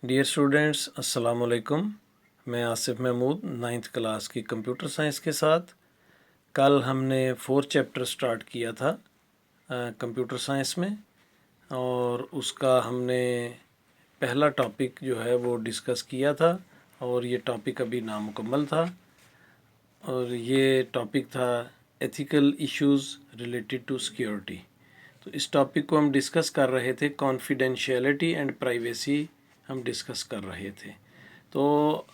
Dear students, अस्सलाम वालेकुम। मैं आसिफ महमूद 9th क्लास की कंप्यूटर साइंस के साथ। कल हमने 4th चैप्टर स्टार्ट किया था कंप्यूटर साइंस में, और उसका हमने पहला टॉपिक जो है वो डिस्कस किया था, और ये टॉपिक अभी नामुकम्मल था। और ये टॉपिक था ethical issues related to security. तो इस टॉपिक को हम डिस्कस कर रहे थे, कॉन्फिडेंशियलिटी एंड प्राइवेसी हम डिस्कस कर रहे थे। तो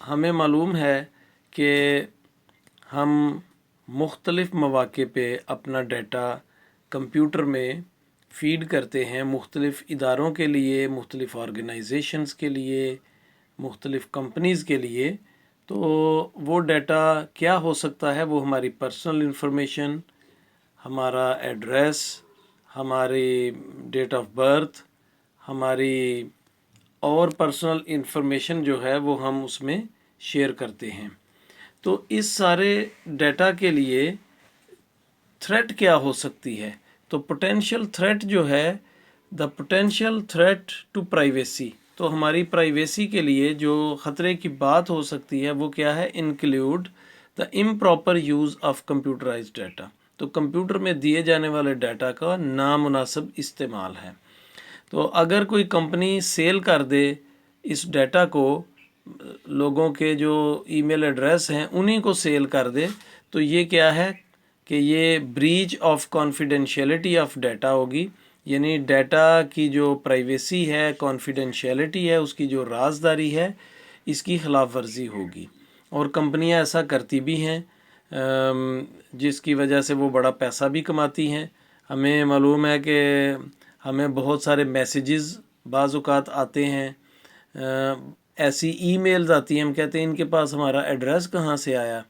हमें मालूम है कि हम मुख्तलिफ़ मौक़े पे अपना डाटा कंप्यूटर में फ़ीड करते हैं, मुख्तलिफ़ इदारों के लिए, मुख्तलिफ़ ऑर्गेनाइजेशंस के लिए, मुख्तलिफ़ कंपनीज़ के लिए। तो वो डाटा क्या हो सकता है? वो हमारी पर्सनल इंफॉर्मेशन, हमारा एड्रेस, हमारी डेट ऑफ बर्थ, हमारी और पर्सनल इंफॉर्मेशन जो है वो हम उसमें शेयर करते हैं। तो इस सारे डाटा के लिए थ्रेट क्या हो सकती है? तो पोटेंशियल थ्रेट जो है, the potential threat to privacy, तो हमारी प्राइवेसी के लिए जो ख़तरे की बात हो सकती है वो क्या है? Include the improper use of computerised data. तो कंप्यूटर में दिए जाने वाले डाटा का नामुनासिब इस्तेमाल है। तो अगर कोई कंपनी सेल कर दे इस डाटा को, लोगों के जो ईमेल एड्रेस हैं उन्हीं को सेल कर दे, तो ये क्या है कि ये breach of confidentiality of data होगी। यानी डाटा की जो प्राइवेसी है, कॉन्फिडेंशियलिटी है, उसकी जो राजदारी है, इसकी ख़िलाफ़ वर्जी होगी। और कंपनियां ऐसा करती भी हैं, जिसकी वजह से वो बड़ा पैसा भी कमाती हैं। हमें मालूम है कि हमें बहुत सारे मैसेजेस बाज़ औक़ात आते हैं, ऐसी ईमेल्स आती हैं, हम कहते हैं इनके पास हमारा एड्रेस कहाँ से आया।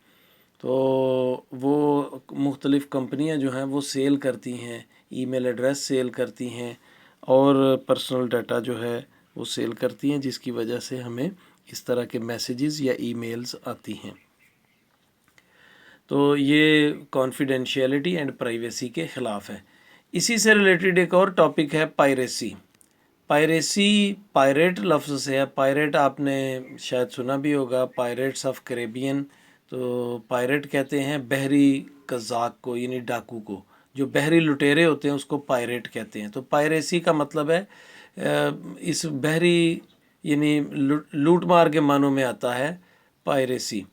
तो वो मुख्तलिफ़ कंपनियां जो हैं वो सेल करती हैं, ईमेल एड्रेस सेल करती हैं, और पर्सनल डाटा जो है वो सेल करती हैं, जिसकी वजह से हमें इस तरह के मैसेजेस या ईमेल्स आती हैं। तो ये कॉन्फिडेंशियलिटी एंड प्राइवेसी के ख़िलाफ़ है। इसी से रिलेटेड एक और टॉपिक है पायरेसी। पायरेसी पायरेट लफ्ज़ से है। पायरेट आपने शायद सुना भी होगा, पायरेट्स ऑफ कैरेबियन। तो पायरेट कहते हैं बहरी कज़ाक को, यानी डाकू को। जो बहरी लुटेरे होते हैं उसको पायरेट कहते हैं। तो पायरेसी का मतलब है इस बहरी यानी लूट मार के मानों में आता है पायरेसी।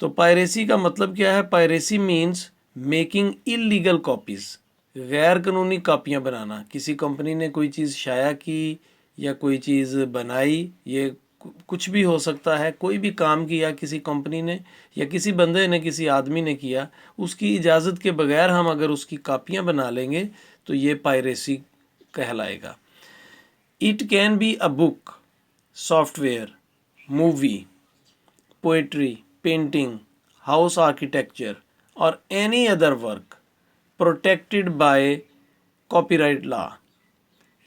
तो पायरेसी का मतलब क्या है? Piracy means making illegal copies, गैर कानूनी कापियाँ बनाना। किसी कंपनी ने कोई चीज़ शाया की या कोई चीज़ बनाई, ये कुछ भी हो सकता है। कोई भी काम किया किसी कंपनी ने या किसी बंदे ने, किसी आदमी ने किया, उसकी इजाज़त के बगैर हम अगर उसकी कापियाँ बना लेंगे तो ये पायरेसी कहलाएगा। It can be a book, software, movie, poetry, painting, house architecture और any other work protected by copyright law.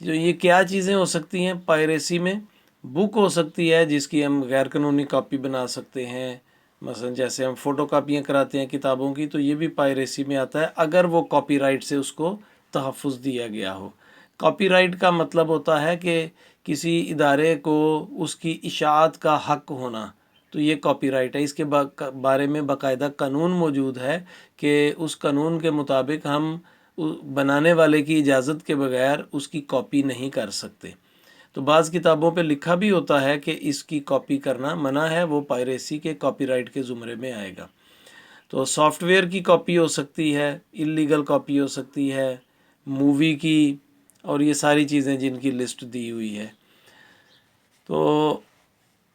जो ये क्या चीज़ें हो सकती हैं पायरेसी में? बुक हो सकती है जिसकी हम गैर कानूनी कॉपी बना सकते हैं, मसलन जैसे हम फ़ोटो कापियाँ कराते हैं किताबों की, तो ये भी पायरेसी में आता है अगर वो कॉपीराइट से उसको तहफ़्फ़ुज़ दिया गया हो। कॉपीराइट का मतलब होता है कि किसी इदारे को उसकी इशाअत का हक़ होना, तो ये कॉपीराइट है। इसके बारे में बाकायदा कानून मौजूद है कि उस कानून के मुताबिक हम बनाने वाले की इजाज़त के बगैर उसकी कॉपी नहीं कर सकते। तो बाज़ किताबों पे लिखा भी होता है कि इसकी कॉपी करना मना है, वो पायरेसी के कॉपीराइट के ज़ुमरे में आएगा। तो सॉफ्टवेयर की कॉपी हो सकती है, इल्लीगल कॉपी हो सकती है, मूवी की, और ये सारी चीज़ें जिनकी लिस्ट दी हुई है। तो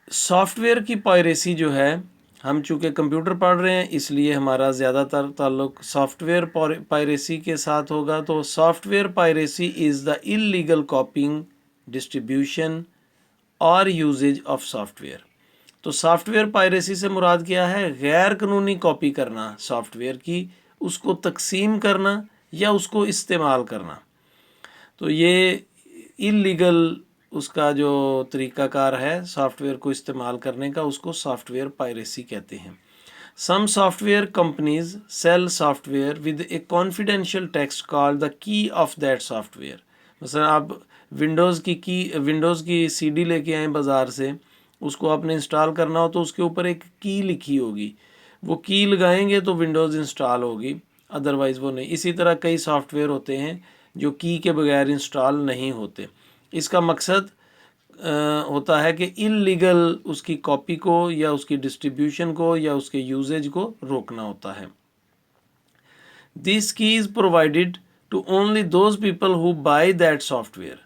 सॉफ्टवेयर की पायरेसी जो है, हम चूँकि कंप्यूटर पढ़ रहे हैं इसलिए हमारा ज़्यादातर ताल्लुक़ सॉफ्टवेयर पायरेसी के साथ होगा। तो software piracy is the illegal कॉपिंग, distribution और यूजेज ऑफ सॉफ्टवेयर। तो सॉफ्टवेयर पायरेसी से मुराद क्या है? गैर कानूनी कॉपी करना सॉफ्टवेयर की, उसको तकसीम करना या उसको इस्तेमाल करना। तो ये इल्लीगल उसका जो तरीक़ाकार है सॉफ्टवेयर को इस्तेमाल करने का, उसको सॉफ्टवेयर पायरेसी कहते हैं। Some software companies sell software with a confidential text called the key of that software. मसलन आप विंडोज़ की सीडी लेके आए बाज़ार से, उसको आपने इंस्टॉल करना हो तो उसके ऊपर एक की लिखी होगी, वो की लगाएंगे तो विंडोज़ इंस्टॉल होगी, अदरवाइज़ वो नहीं। इसी तरह कई सॉफ्टवेयर होते हैं जो की के बगैर इंस्टॉल नहीं होते। इसका मकसद होता है कि इल्लीगल उसकी कॉपी को या उसकी डिस्ट्रीब्यूशन को या उसके यूजेज को रोकना होता है। This key is provided to only those people who buy that software.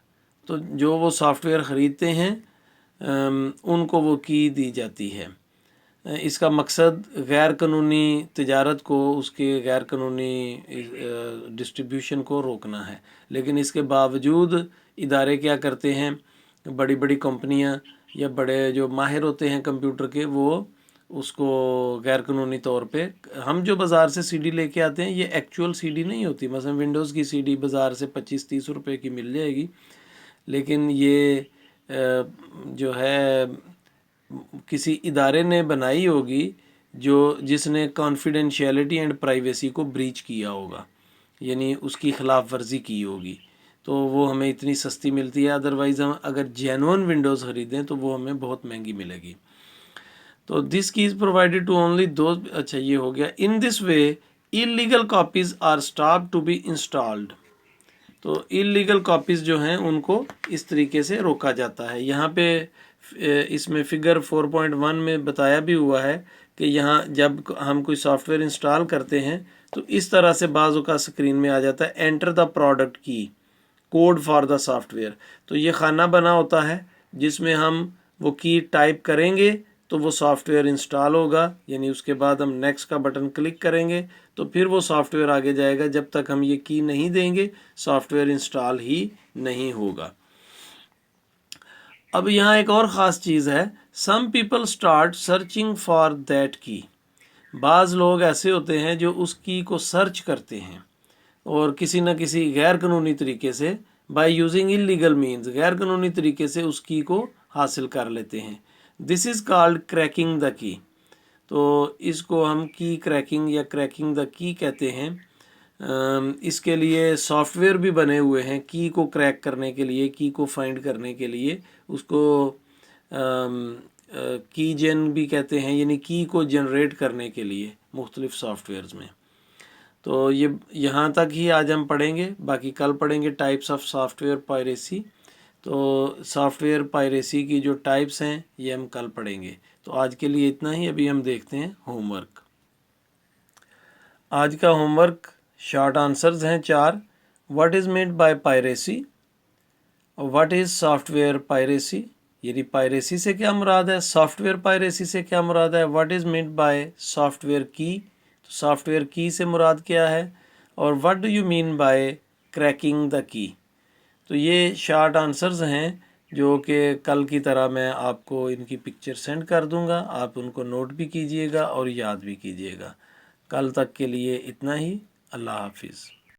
तो जो वो सॉफ्टवेयर ख़रीदते हैं उनको वो की दी जाती है। इसका मकसद गैर कानूनी तिजारत को, उसके गैर कानूनी डिस्ट्रीब्यूशन को रोकना है। लेकिन इसके बावजूद इदारे क्या करते हैं, बड़ी बड़ी कंपनियां या बड़े जो माहिर होते हैं कंप्यूटर के, वो उसको गैर कानूनी तौर पे, हम जो बाज़ार से सीडी लेके आते हैं ये एक्चुअल सीडी नहीं होती। मसलन विंडोज़ की सीडी बाज़ार से 25-30 रुपए की मिल जाएगी, लेकिन ये जो है किसी इदारे ने बनाई होगी जिसने कॉन्फिडेंशियलिटी एंड प्राइवेसी को ब्रीच किया होगा, यानी उसकी खिलाफ वर्जी की होगी, तो वो हमें इतनी सस्ती मिलती है। अदरवाइज़ हम अगर जेन्युइन विंडोज़ ख़रीदें तो वो हमें बहुत महंगी मिलेगी। तो this key is provided to only those, अच्छा ये हो गया। In this way illegal copies are stopped to be installed. तो इलीगल कॉपीज़ जो हैं उनको इस तरीके से रोका जाता है। यहाँ पे इसमें फिगर 4.1 में बताया भी हुआ है कि यहाँ जब हम कोई सॉफ्टवेयर इंस्टॉल करते हैं तो इस तरह से बाज़ों का स्क्रीन में आ जाता है, एंटर द प्रोडक्ट की कोड फॉर द सॉफ्टवेयर। तो ये खाना बना होता है जिसमें हम वो की टाइप करेंगे तो वो सॉफ्टवेयर इंस्टॉल होगा, यानी उसके बाद हम नेक्स्ट का बटन क्लिक करेंगे तो फिर वो सॉफ्टवेयर आगे जाएगा। जब तक हम ये की नहीं देंगे सॉफ्टवेयर इंस्टॉल ही नहीं होगा। अब यहाँ एक और ख़ास चीज़ है, some people start searching for that key. बाज़ लोग ऐसे होते हैं जो उस की को सर्च करते हैं और किसी न किसी गैर कानूनी तरीके से, बाय यूजिंग इलीगल मीन्स, गैर कानूनी तरीके से उस की को हासिल कर लेते हैं। This is called cracking the key. तो इसको हम की क्रैकिंग या क्रैकिंग द की कहते हैं। इसके लिए सॉफ्टवेयर भी बने हुए हैं की को क्रैक करने के लिए, की को फाइंड करने के लिए। उसको की जेन भी कहते हैं, यानी की को जनरेट करने के लिए मुख्तलिफ सॉफ्टवेयर्स में। तो ये यहाँ तक ही आज हम पढ़ेंगे, बाकी कल पढ़ेंगे टाइप्स ऑफ सॉफ्टवेयर पायरेसी। तो सॉफ्टवेयर पायरेसी की जो टाइप्स हैं ये हम कल पढ़ेंगे। तो आज के लिए इतना ही। अभी हम देखते हैं होमवर्क। आज का होमवर्क शॉर्ट आंसर्स हैं 4। What is made by piracy, what is software piracy, यानी पायरेसी से क्या मुराद है, सॉफ्टवेयर पायरेसी से क्या मुराद है, what is made by software की, तो सॉफ्टवेयर की से मुराद क्या है, और what do you mean by cracking the key. तो ये शॉर्ट आंसर्स हैं जो कि कल की तरह मैं आपको इनकी पिक्चर सेंड कर दूंगा, आप उनको नोट भी कीजिएगा और याद भी कीजिएगा। कल तक के लिए इतना ही। अल्लाह हाफिज़।